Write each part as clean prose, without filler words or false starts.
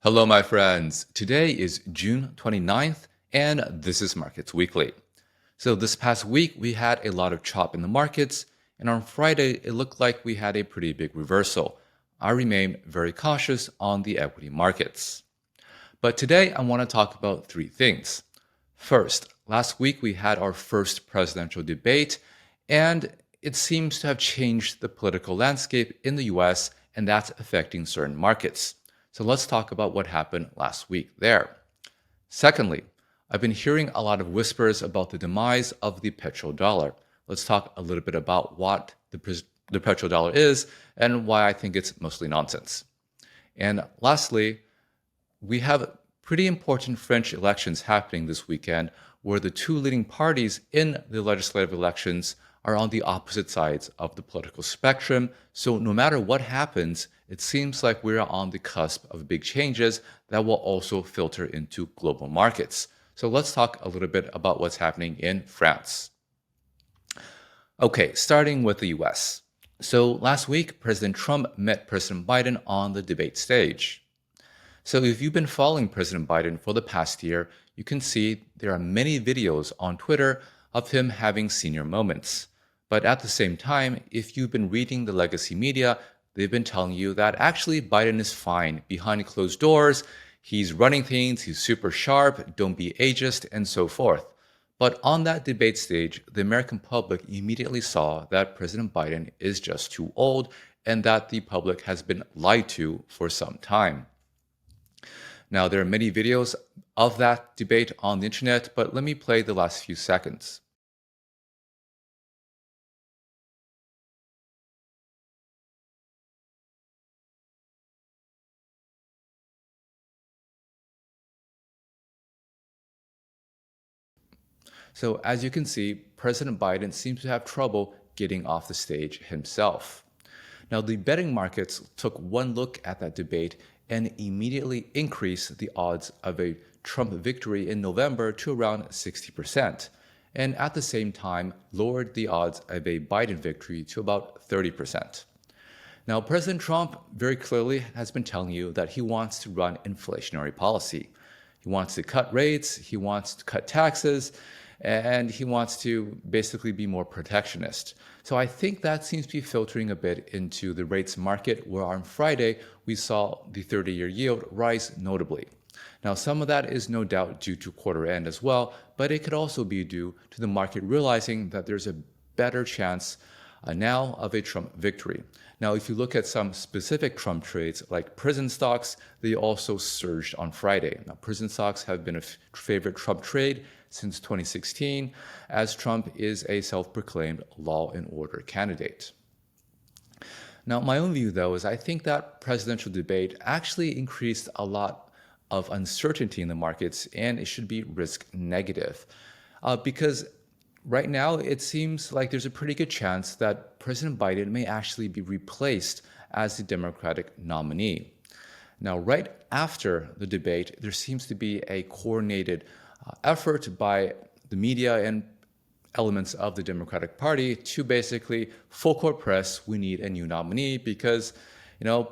Hello, my friends. Today is June 29th, and this is Markets Weekly. So, this past week, we had a lot of chop in the markets, and on Friday, it looked like we had a pretty big reversal. I remain very cautious on the equity markets. But today, I want to talk about three things. First, last week, we had our first presidential debate, and it seems to have changed the political landscape in the US, and that's affecting certain markets. So let's talk about what happened last week there. Secondly, I've been hearing a lot of whispers about the demise of the petrodollar. Let's talk a little bit about what the petrodollar is and why I think it's mostly nonsense. And lastly, we have pretty important French elections happening this weekend where the two leading parties in the legislative elections are on the opposite sides of the political spectrum. So no matter what happens, it seems like we're on the cusp of big changes that will also filter into global markets. So let's talk a little bit about what's happening in France. Okay, starting with the US. So last week, President Trump met President Biden on the debate stage. So if you've been following President Biden for the past year, you can see there are many videos on Twitter of him having senior moments. But at the same time, if you've been reading the legacy media, they've been telling you that actually Biden is fine behind closed doors. He's running things, he's super sharp, don't be ageist, and so forth. But on that debate stage, the American public immediately saw that President Biden is just too old and that the public has been lied to for some time. Now, there are many videos of that debate on the internet, but let me play the last few seconds. So as you can see, President Biden seems to have trouble getting off the stage himself. Now, the betting markets took one look at that debate and immediately increased the odds of a Trump victory in November to around 60%, and at the same time lowered the odds of a Biden victory to about 30%. Now, President Trump very clearly has been telling you that he wants to run inflationary policy. He wants to cut rates, he wants to cut taxes, and he wants to basically be more protectionist. So I think that seems to be filtering a bit into the rates market, where on Friday we saw the 30-year yield rise notably. Now, some of that is no doubt due to quarter end as well, but it could also be due to the market realizing that there's a better chance now of a Trump victory. Now, if you look at some specific Trump trades like prison stocks, they also surged on Friday. Now, prison stocks have been a favorite Trump trade since 2016, as Trump is a self-proclaimed law and order candidate. Now, my own view, though, is I think that presidential debate actually increased a lot of uncertainty in the markets, and it should be risk negative. Because right now, it seems like there's a pretty good chance that President Biden may actually be replaced as the Democratic nominee. Now, right after the debate, there seems to be a coordinated effort by the media and elements of the Democratic Party to basically full court press, we need a new nominee because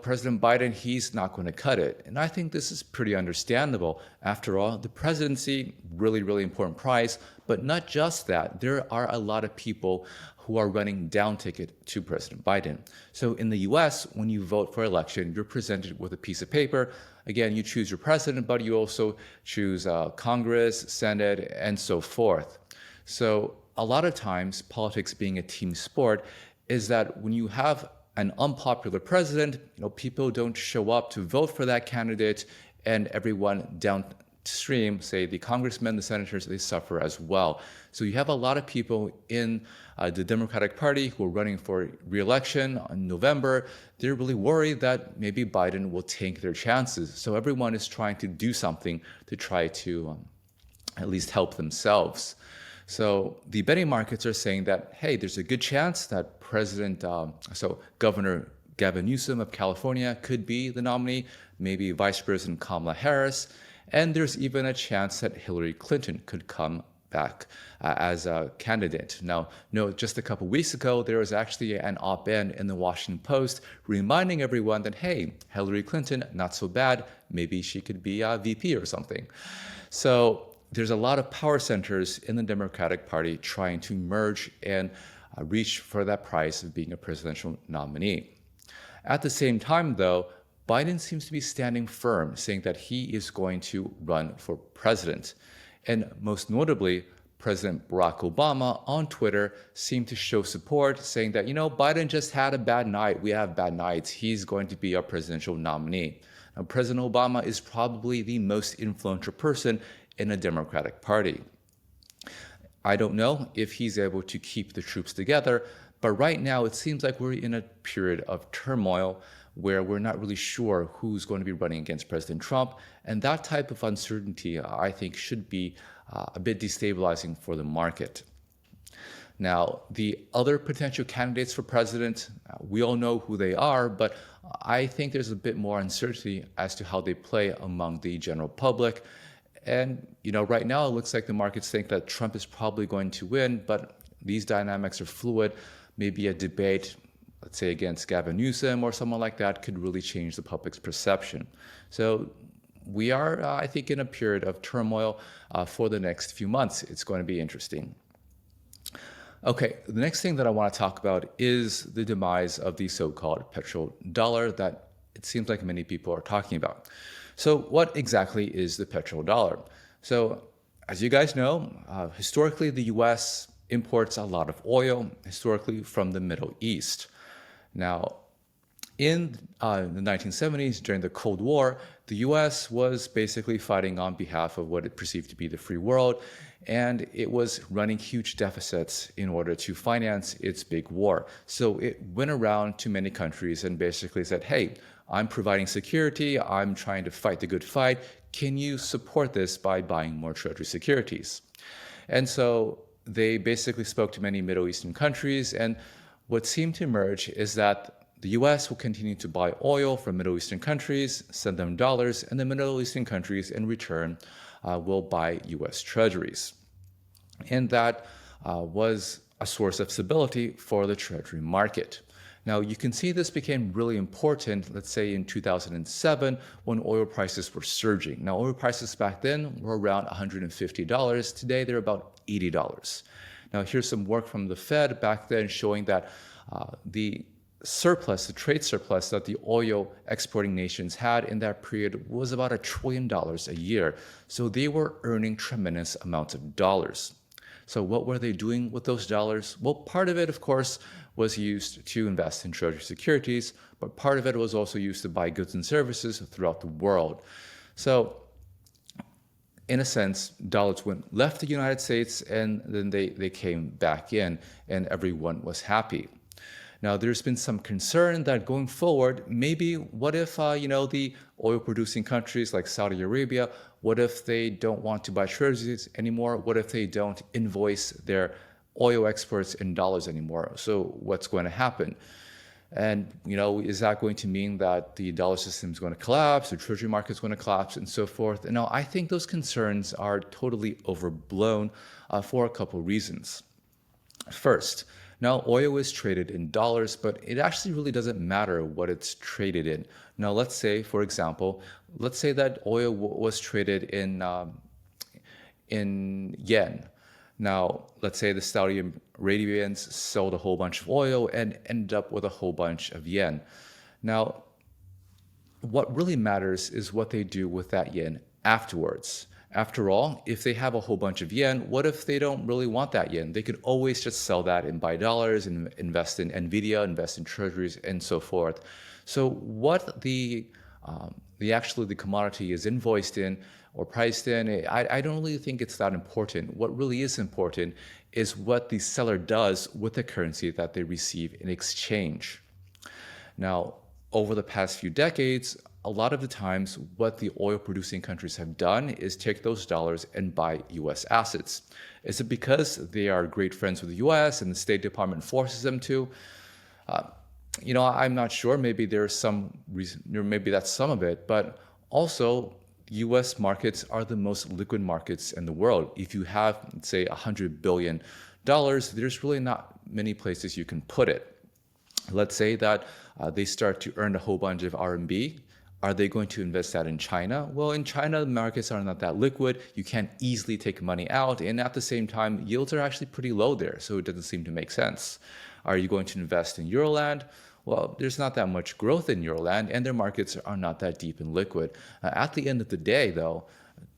President Biden, he's not going to cut it. And I think this is pretty understandable. After all, the presidency, really, really important prize. But not just that, there are a lot of people who are running down ticket to President Biden. So in the US, when you vote for election, you're presented with a piece of paper. Again, you choose your president, but you also choose Congress, Senate, and so forth. So a lot of times, politics being a team sport is that when you have an unpopular president, people don't show up to vote for that candidate, and everyone downstream, say the congressmen, the senators, they suffer as well. So you have a lot of people in the Democratic Party who are running for re-election in November. They're really worried that maybe Biden will tank their chances. So everyone is trying to do something to try to at least help themselves. So the betting markets are saying that, hey, there's a good chance that Governor Gavin Newsom of California could be the nominee, maybe Vice President Kamala Harris, and there's even a chance that Hillary Clinton could come back as a candidate. Now, no, just a couple weeks ago, there was actually an op-ed in the Washington Post reminding everyone that, hey, Hillary Clinton, not so bad. Maybe she could be a VP or something. So there's a lot of power centers in the Democratic Party trying to merge and reach for that prize of being a presidential nominee. At the same time, though, Biden seems to be standing firm, saying that he is going to run for president. And most notably, President Barack Obama on Twitter seemed to show support, saying that, Biden just had a bad night. We have bad nights. He's going to be our presidential nominee. Now, President Obama is probably the most influential person in the Democratic Party. I don't know if he's able to keep the troops together, but right now it seems like we're in a period of turmoil where we're not really sure who's going to be running against President Trump. And that type of uncertainty, I think, should be a bit destabilizing for the market. Now, the other potential candidates for president, we all know who they are, but I think there's a bit more uncertainty as to how they play among the general public. And, right now it looks like the markets think that Trump is probably going to win, but these dynamics are fluid. Maybe a debate, let's say against Gavin Newsom or someone like that, could really change the public's perception. So we are, I think, in a period of turmoil for the next few months. It's going to be interesting. Okay, the next thing that I want to talk about is the demise of the so-called petrodollar that it seems like many people are talking about. So what exactly is the petrodollar? So as you guys know, historically the US imports a lot of oil, historically from the Middle East. Now, in the 1970s, during the Cold War, the US was basically fighting on behalf of what it perceived to be the free world, and it was running huge deficits in order to finance its big war. So it went around to many countries and basically said, hey, I'm providing security, I'm trying to fight the good fight, can you support this by buying more treasury securities? And so they basically spoke to many Middle Eastern countries, and what seemed to emerge is that the US will continue to buy oil from Middle Eastern countries, send them dollars, and the Middle Eastern countries in return will buy US treasuries. And that was a source of stability for the treasury market. Now, you can see this became really important, let's say in 2007, when oil prices were surging. Now, oil prices back then were around $150. Today, they're about $80. Now, here's some work from the Fed back then showing that the surplus, the trade surplus that the oil exporting nations had in that period was about $1 trillion a year. So they were earning tremendous amounts of dollars. So what were they doing with those dollars? Well, part of it, of course, was used to invest in treasury securities, but part of it was also used to buy goods and services throughout the world. So in a sense, dollars left the United States and then they came back in and everyone was happy. Now, there's been some concern that going forward, maybe what if, the oil-producing countries like Saudi Arabia, what if they don't want to buy treasuries anymore? What if they don't invoice their oil exports in dollars anymore? So what's going to happen? And, is that going to mean that the dollar system is going to collapse, the treasury market is going to collapse, and so forth? And now, I think those concerns are totally overblown for a couple reasons. First, now, oil is traded in dollars, but it actually really doesn't matter what it's traded in. Now, let's say, for example, let's say that oil was traded in yen. Now, let's say the Saudi Arabians sold a whole bunch of oil and ended up with a whole bunch of yen. Now, what really matters is what they do with that yen afterwards. After all, if they have a whole bunch of yen, what if they don't really want that yen? They could always just sell that and buy dollars and invest in NVIDIA, invest in treasuries, and so forth. So what the commodity is invoiced in or priced in, I don't really think it's that important. What really is important is what the seller does with the currency that they receive in exchange. Now, over the past few decades, a lot of the times what the oil-producing countries have done is take those dollars and buy U.S. assets. Is it because they are great friends with the U.S. and the State Department forces them to? I'm not sure. Maybe there's some reason, or maybe that's some of it. But also, US markets are the most liquid markets in the world. If you have, say, $100 billion, there's really not many places you can put it. Let's say that they start to earn a whole bunch of RMB. Are they going to invest that in China? Well, in China, the markets are not that liquid. You can't easily take money out. And at the same time, yields are actually pretty low there. So it doesn't seem to make sense. Are you going to invest in Euroland? Well, there's not that much growth in Euroland, and their markets are not that deep and liquid. At the end of the day, though,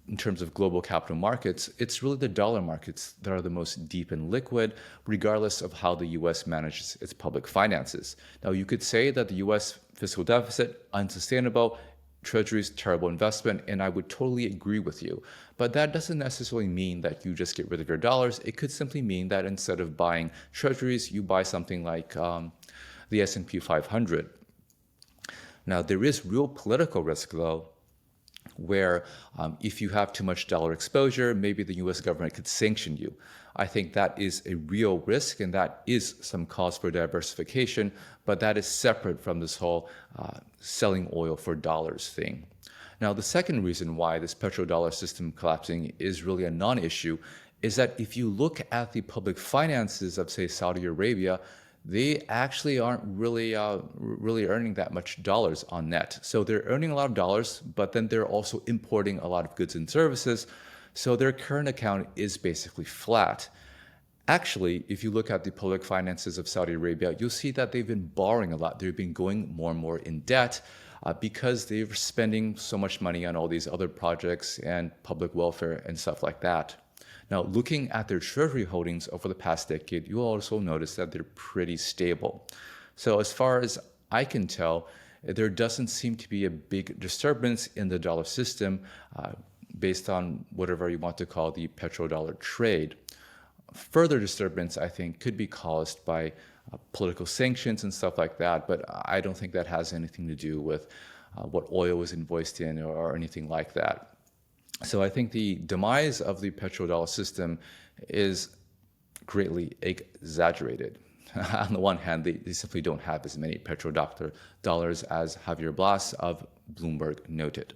in terms of global capital markets, it's really the dollar markets that are the most deep and liquid, regardless of how the US manages its public finances. Now, you could say that the US fiscal deficit, unsustainable, Treasuries, terrible investment, and I would totally agree with you. But that doesn't necessarily mean that you just get rid of your dollars. It could simply mean that instead of buying Treasuries, you buy something like the S&P 500. Now, there is real political risk, though, where if you have too much dollar exposure, maybe the US government could sanction you. I think that is a real risk, and that is some cause for diversification, but that is separate from this whole selling oil for dollars thing. Now, the second reason why this petrodollar system collapsing is really a non-issue is that if you look at the public finances of, say, Saudi Arabia, they actually aren't really earning that much dollars on net. So they're earning a lot of dollars, but then they're also importing a lot of goods and services. So their current account is basically flat. Actually, if you look at the public finances of Saudi Arabia, you'll see that they've been borrowing a lot. They've been going more and more in debt because they're spending so much money on all these other projects and public welfare and stuff like that. Now, looking at their treasury holdings over the past decade, you'll also notice that they're pretty stable. So as far as I can tell, there doesn't seem to be a big disturbance in the dollar system based on whatever you want to call the petrodollar trade. Further disturbance, I think, could be caused by political sanctions and stuff like that, but I don't think that has anything to do with what oil is invoiced in or anything like that. So I think the demise of the petrodollar system is greatly exaggerated. On the one hand, they simply don't have as many petrodollars as Javier Blas of Bloomberg noted.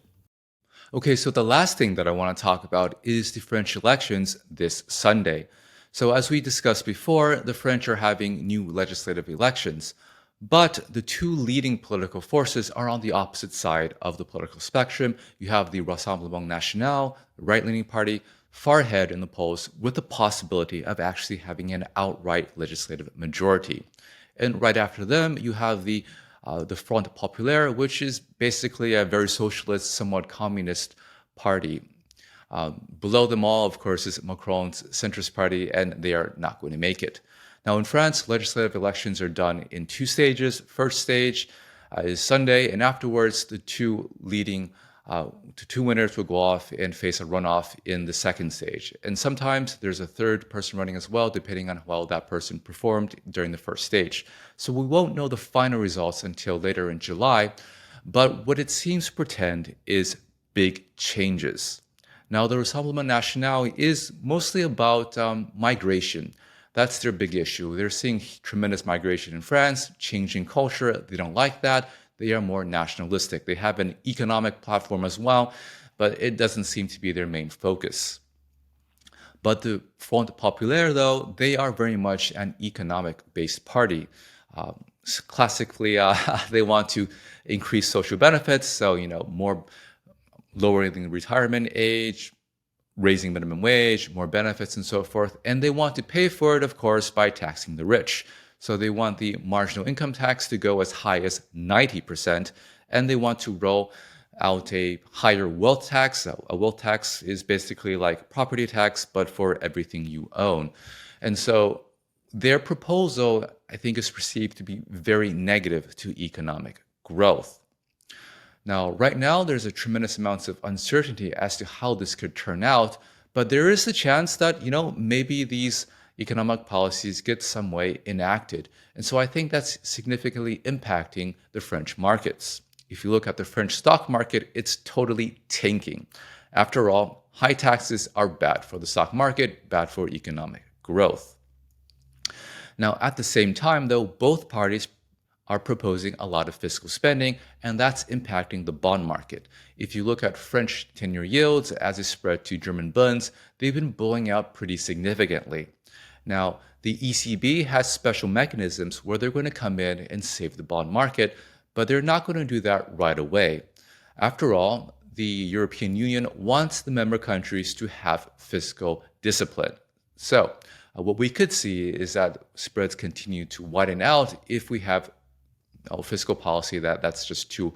Okay, so the last thing that I want to talk about is the French elections this Sunday. So as we discussed before, the French are having new legislative elections. But the two leading political forces are on the opposite side of the political spectrum. You have the Rassemblement National, the right-leaning party, far ahead in the polls with the possibility of actually having an outright legislative majority. And right after them, you have the Front Populaire, which is basically a very socialist, somewhat communist party. Below them all, of course, is Macron's centrist party, and they are not going to make it. Now, in France, legislative elections are done in two stages. First stage is Sunday, and afterwards, the two winners will go off and face a runoff in the second stage. And sometimes there's a third person running as well, depending on how well that person performed during the first stage. So we won't know the final results until later in July, but what it seems to portend is big changes. Now, the Rassemblement National is mostly about migration. That's their big issue. They're seeing tremendous migration in France, changing culture. They don't like that. They are more nationalistic. They have an economic platform as well, but it doesn't seem to be their main focus. But the Front Populaire, though, they are very much an economic-based party. Classically, they want to increase social benefits, so more lowering the retirement age, raising minimum wage, more benefits, and so forth. And they want to pay for it, of course, by taxing the rich. So they want the marginal income tax to go as high as 90%, and they want to roll out a higher wealth tax. A wealth tax is basically like property tax, but for everything you own. And so their proposal, I think, is perceived to be very negative to economic growth. Now, right now, there's a tremendous amount of uncertainty as to how this could turn out, but there is a chance that, maybe these economic policies get some way enacted. And so I think that's significantly impacting the French markets. If you look at the French stock market, it's totally tanking. After all, high taxes are bad for the stock market, bad for economic growth. Now, at the same time, though, both parties are proposing a lot of fiscal spending, and that's impacting the bond market. If you look at French 10-year yields as they spread to German bonds, they've been blowing out pretty significantly. Now, the ECB has special mechanisms where they're going to come in and save the bond market, but they're not going to do that right away. After all, the European Union wants the member countries to have fiscal discipline. So, what we could see is that spreads continue to widen out if we have fiscal policy that's just too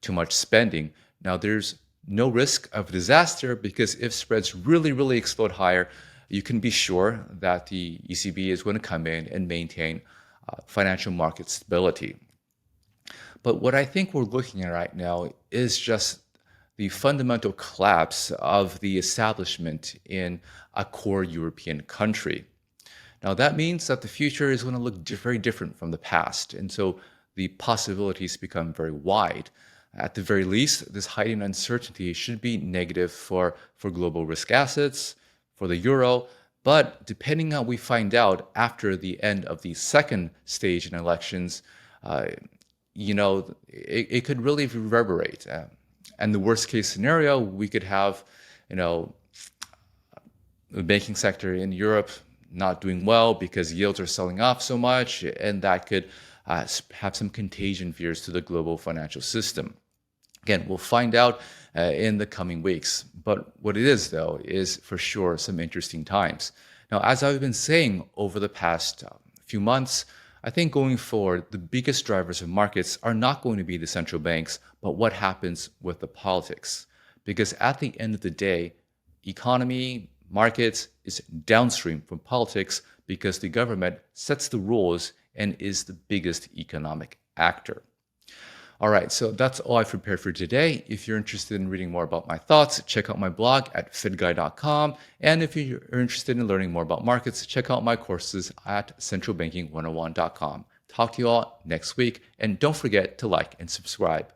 much spending. Now, there's no risk of disaster because if spreads really explode higher, you can be sure that the ECB is going to come in and maintain financial market stability. But what I think we're looking at right now is just the fundamental collapse of the establishment in a core European country. Now, that means that the future is going to look very different from the past. And so the possibilities become very wide. At the very least, this heightened uncertainty should be negative for global risk assets, for the euro, but depending on what we find out after the end of the second stage in elections, it could really reverberate. And the worst case scenario, we could have, the banking sector in Europe not doing well because yields are selling off so much, and that could have some contagion fears to the global financial system. Again, we'll find out in the coming weeks. But what it is, though, is for sure some interesting times. Now, as I've been saying over the past few months, I think going forward, the biggest drivers of markets are not going to be the central banks, but what happens with the politics. Because at the end of the day, economy, markets is downstream from politics because the government sets the rules and is the biggest economic actor. All right, so that's all I've prepared for today. If you're interested in reading more about my thoughts, check out my blog at fedguy.com. And if you're interested in learning more about markets, check out my courses at centralbanking101.com. Talk to you all next week. And don't forget to like and subscribe.